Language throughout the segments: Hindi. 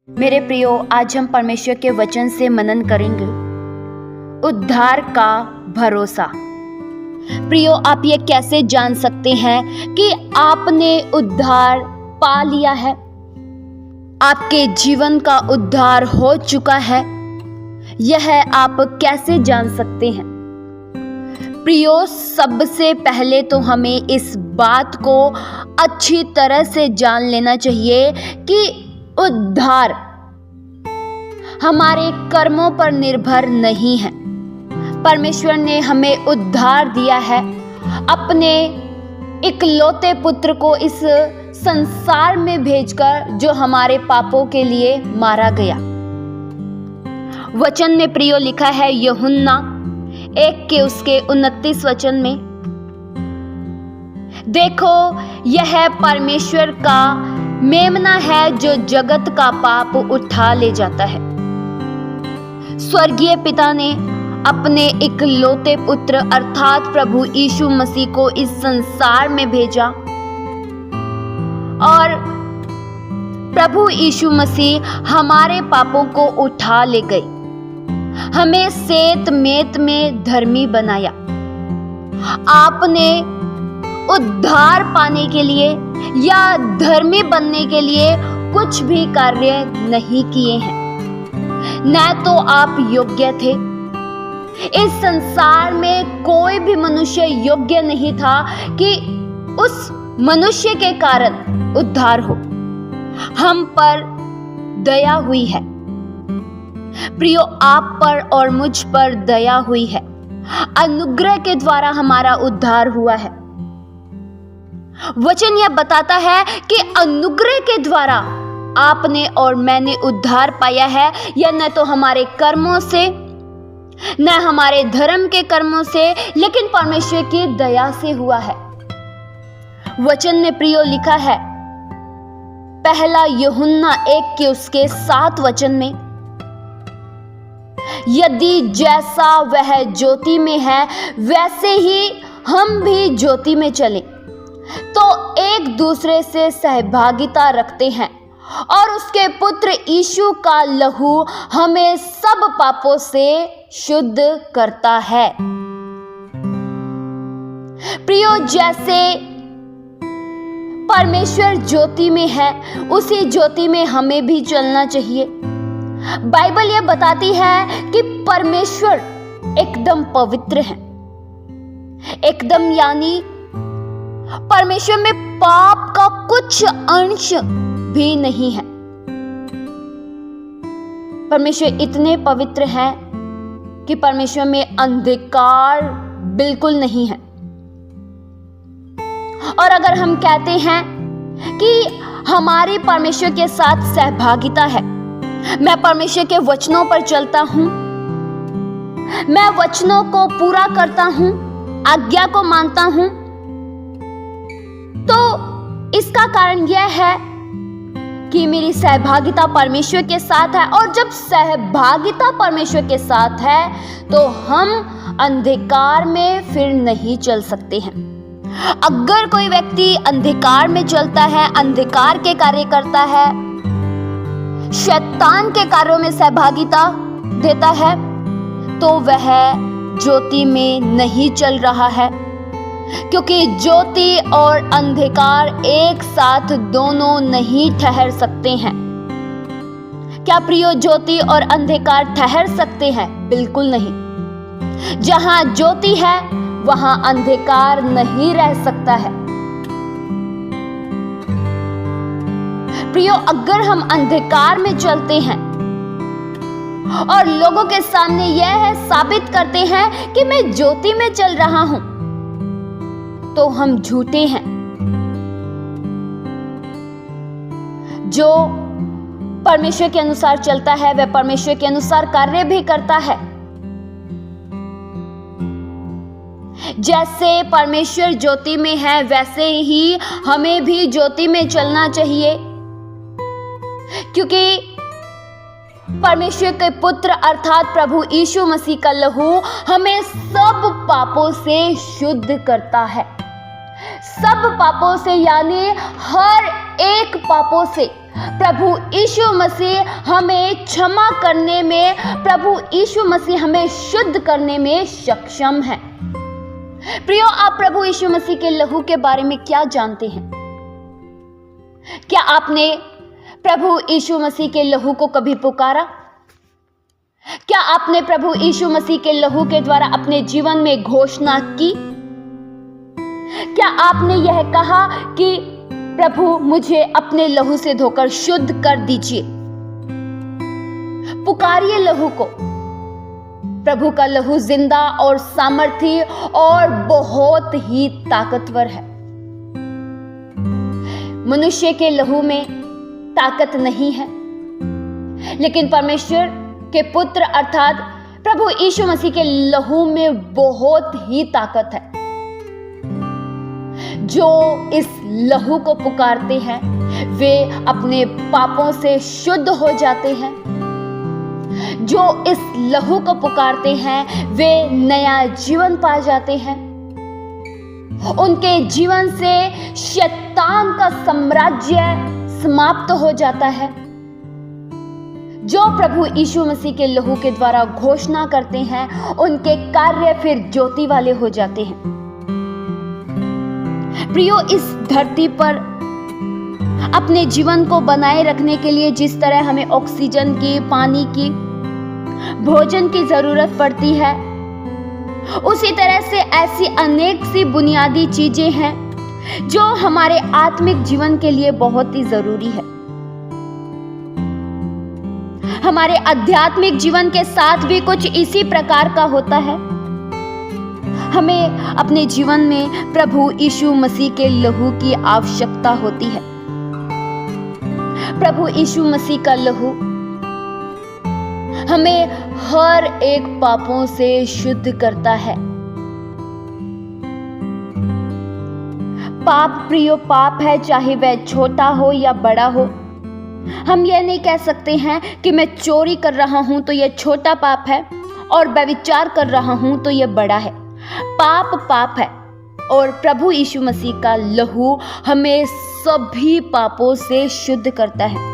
मेरे प्रियो, आज हम परमेश्वर के वचन से मनन करेंगे। उद्धार का भरोसा। प्रियो, आप ये कैसे जान सकते हैं कि आपने उद्धार पा लिया है, आपके जीवन का उद्धार हो चुका है? यह आप कैसे जान सकते हैं? प्रियो, सबसे पहले तो हमें इस बात को अच्छी तरह से जान लेना चाहिए कि उद्धार हमारे कर्मों पर निर्भर नहीं है। परमेश्वर ने हमें उद्धार दिया है, अपने इकलौते पुत्र को इस संसार में भेजकर, जो हमारे पापों के लिए मारा गया। वचन में प्रियो लिखा है यूहन्ना 1 के उसके 29 वचन में, देखो यह परमेश्वर का मेमना है जो जगत का पाप उठा ले जाता है। स्वर्गीय पिता ने अपने इकलौते पुत्र अर्थात प्रभु यीशु मसीह को इस संसार में भेजा और प्रभु यीशु मसीह हमारे पापों को उठा ले गए, हमें सेत मेत में धर्मी बनाया। आपने उद्धार पाने के लिए या धर्मी बनने के लिए कुछ भी कार्य नहीं किए हैं, न तो आप योग्य थे। इस संसार में कोई भी मनुष्य योग्य नहीं था कि उस मनुष्य के कारण उद्धार हो। हम पर दया हुई है प्रियो, आप पर और मुझ पर दया हुई है। अनुग्रह के द्वारा हमारा उद्धार हुआ है। वचन यह बताता है कि अनुग्रह के द्वारा आपने और मैंने उद्धार पाया है, या न तो हमारे कर्मों से, न हमारे धर्म के कर्मों से, लेकिन परमेश्वर की दया से हुआ है। वचन में प्रियो लिखा है पहला यूहन्ना 1 के उसके 7 वचन में, यदि जैसा वह ज्योति में है वैसे ही हम भी ज्योति में चलें तो एक दूसरे से सहभागिता रखते हैं और उसके पुत्र यीशु का लहू हमें सब पापों से शुद्ध करता है। प्रियो, जैसे परमेश्वर ज्योति में है उसी ज्योति में हमें भी चलना चाहिए। बाइबल यह बताती है कि परमेश्वर एकदम पवित्र है, एकदम, यानी परमेश्वर में पाप का कुछ अंश भी नहीं है। परमेश्वर इतने पवित्र हैं कि परमेश्वर में अंधकार बिल्कुल नहीं है। और अगर हम कहते हैं कि हमारी परमेश्वर के साथ सहभागिता है, मैं परमेश्वर के वचनों पर चलता हूं, मैं वचनों को पूरा करता हूं, आज्ञा को मानता हूं, तो इसका कारण यह है कि मेरी सहभागिता परमेश्वर के साथ है। और जब सहभागिता परमेश्वर के साथ है तो हम अंधकार में फिर नहीं चल सकते हैं। अगर कोई व्यक्ति अंधकार में चलता है, अंधकार के कार्य करता है, शैतान के कार्यों में सहभागिता देता है, तो वह ज्योति में नहीं चल रहा है, क्योंकि ज्योति और अंधकार एक साथ दोनों नहीं ठहर सकते हैं। क्या प्रियो, ज्योति और अंधकार ठहर सकते हैं? बिल्कुल नहीं। जहां ज्योति है वहां अंधकार नहीं रह सकता है। प्रियो, अगर हम अंधकार में चलते हैं और लोगों के सामने यह साबित करते हैं कि मैं ज्योति में चल रहा हूं, तो हम झूठे हैं। जो परमेश्वर के अनुसार चलता है वह परमेश्वर के अनुसार कार्य भी करता है। जैसे परमेश्वर ज्योति में है वैसे ही हमें भी ज्योति में चलना चाहिए, क्योंकि परमेश्वर के पुत्र अर्थात प्रभु यीशु मसीह का लहू हमें सब पापों से शुद्ध करता है। सब पापों से, यानी हर एक पापों से प्रभु यीशु मसीह हमें क्षमा करने में, प्रभु यीशु मसीह हमें शुद्ध करने में सक्षम है। प्रियो, आप प्रभु यीशु मसीह के लहू के बारे में क्या जानते हैं? क्या आपने प्रभु यीशु मसीह के लहू को कभी पुकारा? क्या आपने प्रभु यीशु मसीह के लहू के द्वारा अपने जीवन में घोषणा की? क्या आपने यह कहा कि प्रभु मुझे अपने लहू से धोकर शुद्ध कर दीजिए? पुकारिए लहू को। प्रभु का लहू जिंदा और सामर्थी और बहुत ही ताकतवर है। मनुष्य के लहू में ताकत नहीं है, लेकिन परमेश्वर के पुत्र अर्थात प्रभु यीशु मसीह के लहू में बहुत ही ताकत है। जो इस लहू को पुकारते हैं वे अपने पापों से शुद्ध हो जाते हैं। जो इस लहू को पुकारते हैं वे नया जीवन पा जाते हैं। उनके जीवन से शैतान का साम्राज्य समाप्त हो जाता है। जो प्रभु यीशु मसीह के लहू के द्वारा घोषणा करते हैं उनके कार्य फिर ज्योति वाले हो जाते हैं। प्रियो, इस धरती पर अपने जीवन को बनाए रखने के लिए जिस तरह हमें ऑक्सीजन की, पानी की, भोजन की जरूरत पड़ती है, उसी तरह से ऐसी अनेक सी बुनियादी चीजें हैं जो हमारे आत्मिक जीवन के लिए बहुत ही जरूरी है। हमारे आध्यात्मिक जीवन के साथ भी कुछ इसी प्रकार का होता है। हमें अपने जीवन में प्रभु यीशु मसीह के लहू की आवश्यकता होती है। प्रभु यीशु मसीह का लहू हमें हर एक पापों से शुद्ध करता है। पाप प्रियो पाप है, चाहे वह छोटा हो या बड़ा हो। हम यह नहीं कह सकते हैं कि मैं चोरी कर रहा हूं तो यह छोटा पाप है और व्यभिचार कर रहा हूं तो यह बड़ा है। पाप पाप है और प्रभु यीशु मसीह का लहू हमें सभी पापों से शुद्ध करता है।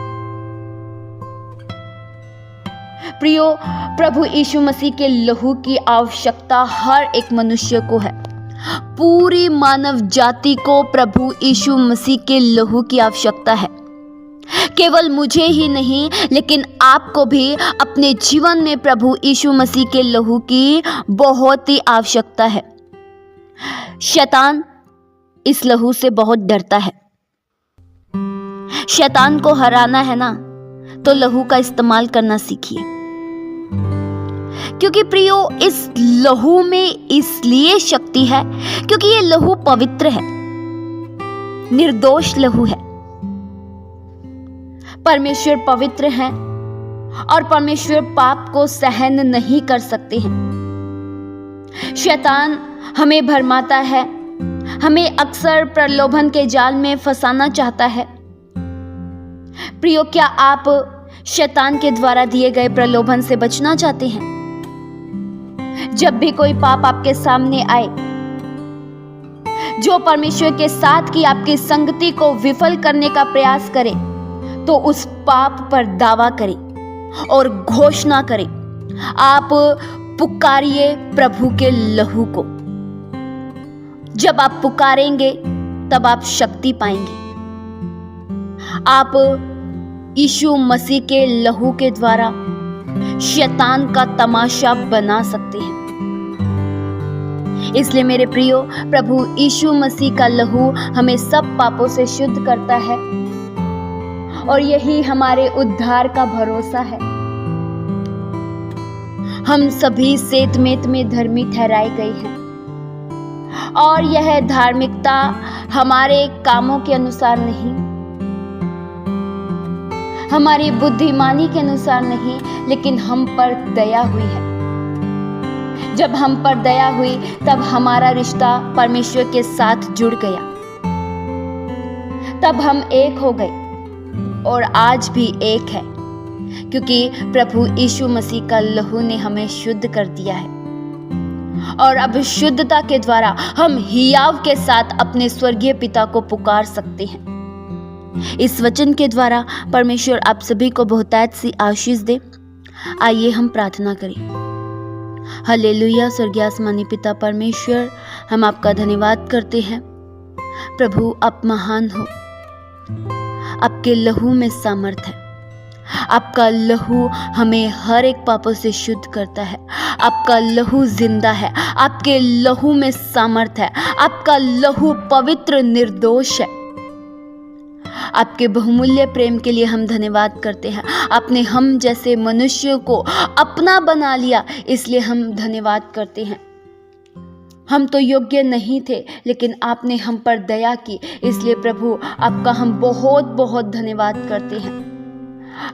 प्रियो, प्रभु यीशु मसीह के लहू की आवश्यकता हर एक मनुष्य को है। पूरी मानव जाति को प्रभु यीशु मसीह के लहू की आवश्यकता है। केवल मुझे ही नहीं लेकिन आपको भी अपने जीवन में प्रभु यीशु मसीह के लहू की बहुत ही आवश्यकता है। शैतान इस लहू से बहुत डरता है। शैतान को हराना है ना, तो लहू का इस्तेमाल करना सीखिए। क्योंकि प्रियो, इस लहू में इसलिए शक्ति है क्योंकि ये लहू पवित्र है, निर्दोष लहू है। परमेश्वर पवित्र है और परमेश्वर पाप को सहन नहीं कर सकते हैं। शैतान हमें भरमाता है, हमें अक्सर प्रलोभन के जाल में फंसाना चाहता है। प्रियो, क्या आप शैतान के द्वारा दिए गए प्रलोभन से बचना चाहते हैं? जब भी कोई पाप आपके सामने आए जो परमेश्वर के साथ की आपकी संगति को विफल करने का प्रयास करे, तो उस पाप पर दावा करें और घोषणा करें। आप पुकारिए प्रभु के लहू को। जब आप पुकारेंगे तब आप शक्ति पाएंगे। आप यीशु मसीह के लहू के द्वारा शैतान का तमाशा बना सकते हैं। इसलिए मेरे प्रियो, प्रभु यीशु मसीह का लहू हमें सब पापों से शुद्ध करता है और यही हमारे उद्धार का भरोसा है। हम सभी सेतमेत में धर्मी ठहराए गए हैं और यह धार्मिकता हमारे कामों के अनुसार नहीं, हमारी बुद्धिमानी के अनुसार नहीं, लेकिन हम पर दया हुई है। जब हम पर दया हुई तब हमारा रिश्ता परमेश्वर के साथ जुड़ गया, तब हम एक हो गए और आज भी एक है, क्योंकि प्रभु यीशु मसीह का लहू ने हमें शुद्ध कर दिया है। और अब शुद्धता के द्वारा हम हियाव के साथ अपने स्वर्गीय पिता को पुकार सकते हैं। इस वचन के द्वारा परमेश्वर आप सभी को बहुतायत सी आशीष दे। आइए हम प्रार्थना करें। हालेलुया। स्वर्गीय आसमानी पिता परमेश्वर, हम आपका धन्यवाद करते हैं। प्रभु आप महान हो, आपके लहू में सामर्थ है। आपका लहू हमें हर एक पापों से शुद्ध करता है। आपका लहू जिंदा है, आपके लहू में सामर्थ है, आपका लहू पवित्र निर्दोष है। आपके बहुमूल्य प्रेम के लिए हम धन्यवाद करते हैं। आपने हम जैसे मनुष्यों को अपना बना लिया, इसलिए हम धन्यवाद करते हैं। हम तो योग्य नहीं थे, लेकिन आपने हम पर दया की, इसलिए प्रभु आपका हम बहुत बहुत धन्यवाद करते हैं।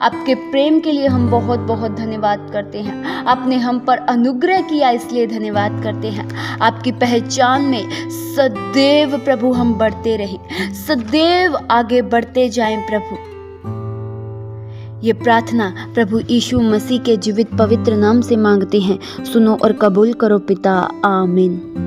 आपके प्रेम के लिए हम बहुत बहुत धन्यवाद करते हैं। आपने हम पर अनुग्रह किया, इसलिए धन्यवाद करते हैं। आपकी पहचान में सदैव प्रभु हम बढ़ते रहें, सदैव आगे बढ़ते जाएं प्रभु। ये प्रार्थना प्रभु यीशु मसीह के जीवित पवित्र नाम से मांगते हैं। सुनो और कबूल करो पिता। आमीन।